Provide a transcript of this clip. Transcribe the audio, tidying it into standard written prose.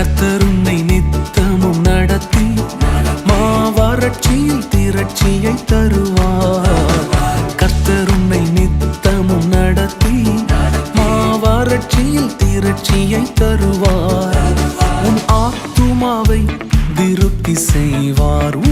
கர்த்தர் உன்னை நித்தமும் நடத்தி மாவறட்சியில் திரட்சியை தருவார். கர்த்தர் உன்னை நித்தமும் நடத்தி மாவறட்சியில் திரட்சியை தருவார். உன் ஆத்துமாவை திருப்தி செய்வார்.